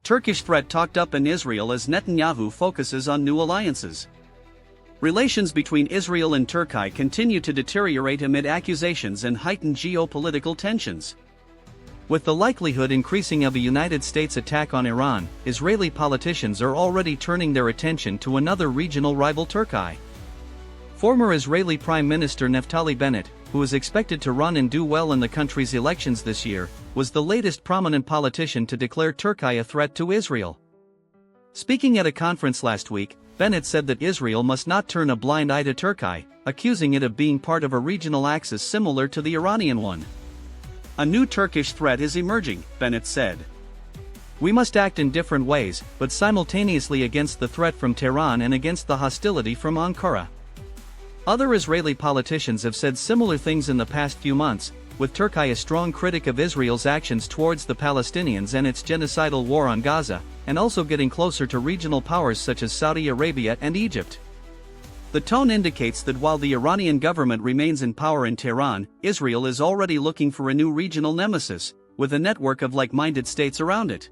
Turkish threat talked up in Israel as Netanyahu focuses on new alliances. Relations between Israel and Turkey continue to deteriorate amid accusations and heightened geopolitical tensions. With the likelihood increasing of a United States attack on Iran, Israeli politicians are already turning their attention to another regional rival, Turkey. Former Israeli Prime Minister Naftali Bennett, who is expected to run and do well in the country's elections this year, was the latest prominent politician to declare Turkey a threat to Israel. Speaking at a conference last week, Bennett said that Israel must not turn a blind eye to Turkey, accusing it of being part of a regional axis similar to the Iranian one. A new Turkish threat is emerging, Bennett said. We must act in different ways, but simultaneously against the threat from Tehran and against the hostility from Ankara. Other Israeli politicians have said similar things in the past few months, with Turkey a strong critic of Israel's actions towards the Palestinians and its genocidal war on Gaza, and also getting closer to regional powers such as Saudi Arabia and Egypt. The tone indicates that while the Iranian government remains in power in Tehran, Israel is already looking for a new regional nemesis, with a network of like-minded states around it.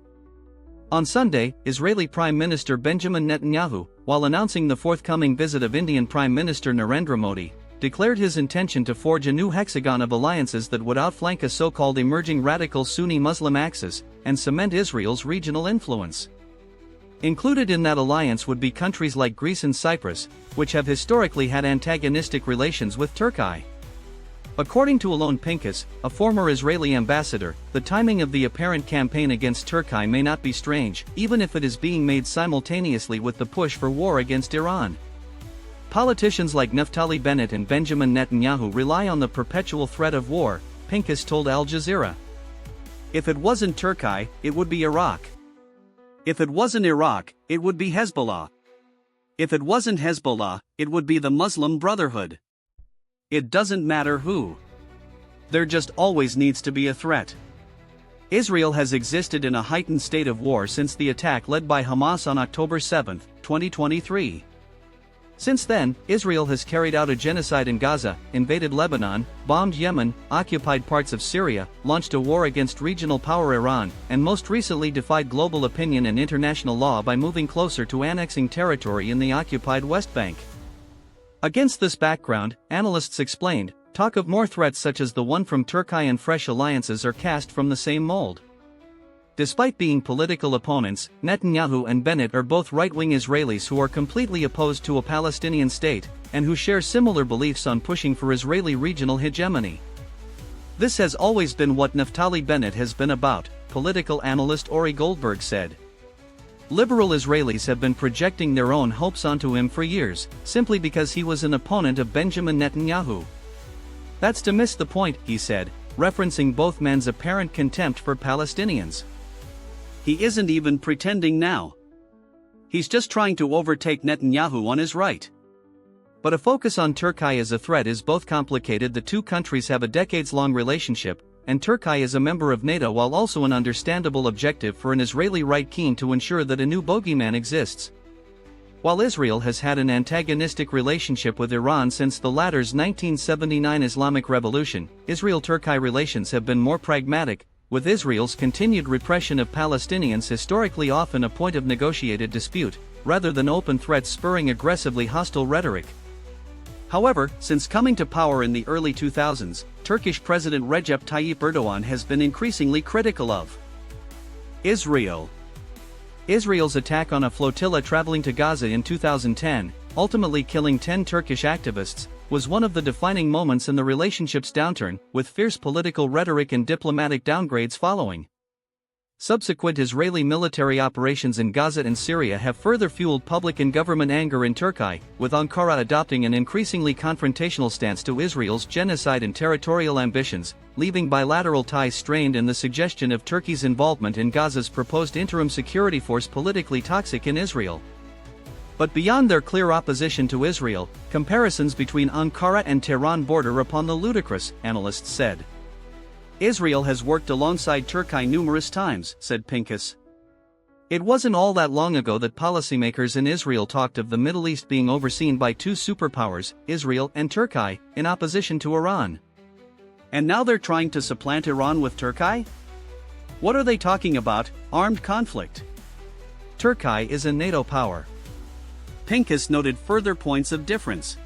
On Sunday, Israeli Prime Minister Benjamin Netanyahu, while announcing the forthcoming visit of Indian Prime Minister Narendra Modi, declared his intention to forge a new hexagon of alliances that would outflank a so-called emerging radical Sunni Muslim axis, and cement Israel's regional influence. Included in that alliance would be countries like Greece and Cyprus, which have historically had antagonistic relations with Turkey. According to Alon Pinkas, a former Israeli ambassador, the timing of the apparent campaign against Turkey may not be strange, even if it is being made simultaneously with the push for war against Iran. Politicians like Naftali Bennett and Benjamin Netanyahu rely on the perpetual threat of war, Pinkas told Al Jazeera. If it wasn't Turkey, it would be Iraq. If it wasn't Iraq, it would be Hezbollah. If it wasn't Hezbollah, it would be the Muslim Brotherhood. It doesn't matter who. There just always needs to be a threat. Israel has existed in a heightened state of war since the attack led by Hamas on October 7, 2023. Since then, Israel has carried out a genocide in Gaza, invaded Lebanon, bombed Yemen, occupied parts of Syria, launched a war against regional power Iran, and most recently defied global opinion and international law by moving closer to annexing territory in the occupied West Bank. Against this background, analysts explained, talk of more threats such as the one from Turkey and fresh alliances are cast from the same mold. Despite being political opponents, Netanyahu and Bennett are both right-wing Israelis who are completely opposed to a Palestinian state, and who share similar beliefs on pushing for Israeli regional hegemony. This has always been what Naftali Bennett has been about, political analyst Ori Goldberg said. Liberal Israelis have been projecting their own hopes onto him for years, simply because he was an opponent of Benjamin Netanyahu. That's to miss the point, he said, referencing both men's apparent contempt for Palestinians. He isn't even pretending now. He's just trying to overtake Netanyahu on his right. But a focus on Turkey as a threat is both complicated. The two countries have a decades-long relationship, and Turkey is a member of NATO while also an understandable objective for an Israeli right keen to ensure that a new bogeyman exists. While Israel has had an antagonistic relationship with Iran since the latter's 1979 Islamic Revolution, Israel-Turkey relations have been more pragmatic, with Israel's continued repression of Palestinians historically often a point of negotiated dispute, rather than open threats spurring aggressively hostile rhetoric. However, since coming to power in the early 2000s, Turkish President Recep Tayyip Erdogan has been increasingly critical of Israel. Israel's attack on a flotilla traveling to Gaza in 2010, ultimately killing 10 Turkish activists, was one of the defining moments in the relationship's downturn, with fierce political rhetoric and diplomatic downgrades following. Subsequent Israeli military operations in Gaza and Syria have further fueled public and government anger in Turkey, with Ankara adopting an increasingly confrontational stance to Israel's genocide and territorial ambitions, leaving bilateral ties strained and the suggestion of Turkey's involvement in Gaza's proposed interim security force politically toxic in Israel. But beyond their clear opposition to Israel, comparisons between Ankara and Tehran border upon the ludicrous, analysts said. Israel has worked alongside Turkey numerous times, said Pinkas. It wasn't all that long ago that policymakers in Israel talked of the Middle East being overseen by two superpowers, Israel and Turkey, in opposition to Iran. And now they're trying to supplant Iran with Turkey? What are they talking about? Armed conflict. Turkey is a NATO power. Pinkas noted further points of difference.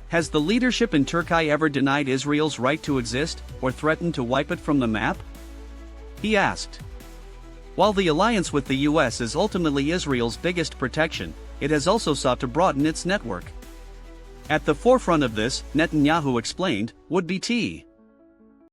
Has the leadership in Turkey ever denied Israel's right to exist, or threatened to wipe it from the map? He asked. While the alliance with the US is ultimately Israel's biggest protection, it has also sought to broaden its network. At the forefront of this, Netanyahu explained, would be T.